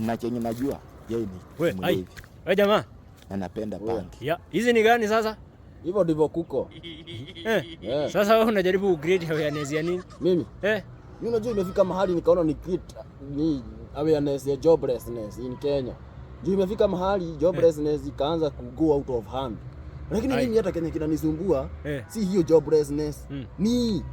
Na chenye najua yeye ni mlevi. Wewe jamaa, anapenda pangi. Ya, hizi ni gani sasa? Hivyo ndivyo kuko. Sasa wewe unajaribu create awareness ya nini? Mimi? Mimi unajua imefika mahali nikaona ni create ni awareness ya joblessness in Kenya. Ndio imefika mahali joblessness ikaanza ku go out of hand. Lakini mimi hata Kenya kinanisumbua si hiyo joblessness. Ni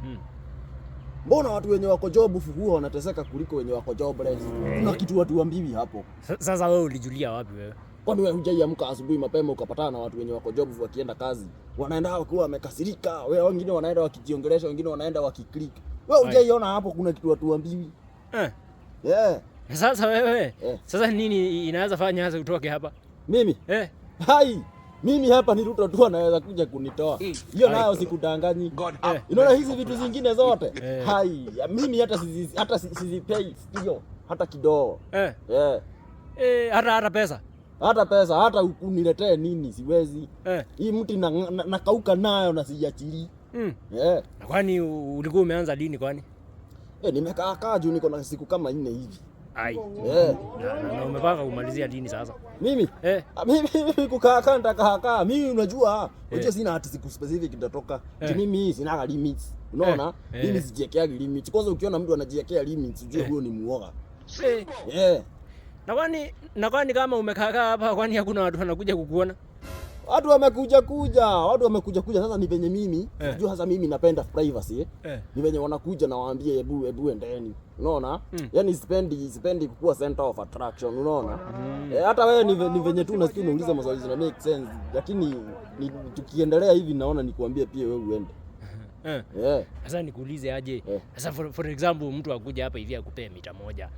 mbona watu wenye wako job huwa wanateseka kuliko wenye wako jobless? Kuna kitu watu ambiwi hapo. Sasa wewe ulijulia wapi wewe? Kwani wewe hujaiamka asubuhi mapema ukapatana na watu wenye wako job wakienda kazi? Wanaenda wakiwa wamekasirika, wewe wengine wanaenda wakijiongelesha, wengine wanaenda wakiclick. Wewe hujaiona hapo kuna kitu watu ambiwi? Sasa wewe, sasa nini inaweza fanya hasa utoke hapa? Mimi? Hai, mimi hapa ni Ruto tu anaweza kuja kunitoa. Hiyo nayo sikudanganyi. Unaona hizi vitu zingine zote? Hai, mimi hata sizipei hiyo hata kidogo. Hata pesa. Hata pesa, hata uniletee nini siwezi. Hii mti nakauka nayo na siachili. Na kwani ulikuwa umeanza lini kwani? Nimekaa juu niko na siku kama 4 hivi. Na umepanga kumalizia lini sasa? Mimi? Mimi kukaa nitakaa. Mimi unajua, sina hata siku specific nitatoka. Mimi sina limits. Unaona? Mimi sijiwekea limits. Kwanza ukiona mtu anajiwekea limits, ujue huyo ni muoga. Na kwani kama umekaa hapa kwani hakuna watu wanakuja kukuona? Watu wamekuja kuja. Sasa ni venye mimi, unajua sasa mimi napenda privacy. Ni venye wanakuja na waambie hebu endeni. Unaona? Yaani sipendi kuwa center of attraction, unaona? Hata wewe ni venye tu unasikia unauliza maswali zina make sense, lakini tukiendelea hivi naona nikuambie pia wewe uende. Sasa nikuulize aje? Sasa for example mtu akuja hapa hivi akupee mita moja.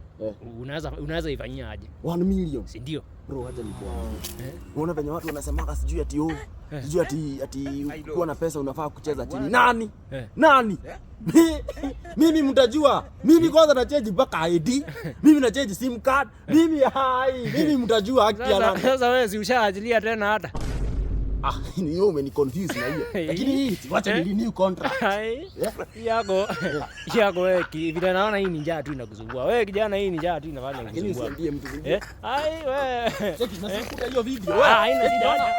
Unaweza ifanyia aje? 1 million. Si ndio? Bro, acha nikuambie. Unaona venye watu wanasema sijui ati ukiwa na pesa unafaa kucheza chini. Nani? Mimi mtajua. Mimi kwanza na change mpaka ID. Mimi na change SIM card. Mimi mtajua haki ya nani. Sasa wewe si ushaajilia tena hata. Ni wewe umeniconfuse na hiyo. Lakini hii wacha ni renew contract. Yako wewe vile naona hii ni njaa tu inakusumbua. Wewe kijana hii ni njaa tu inafanya kukusumbua. Lakini usiambie mtu mwingine. Wewe. Cheki nasikuta hiyo video. Haina shida.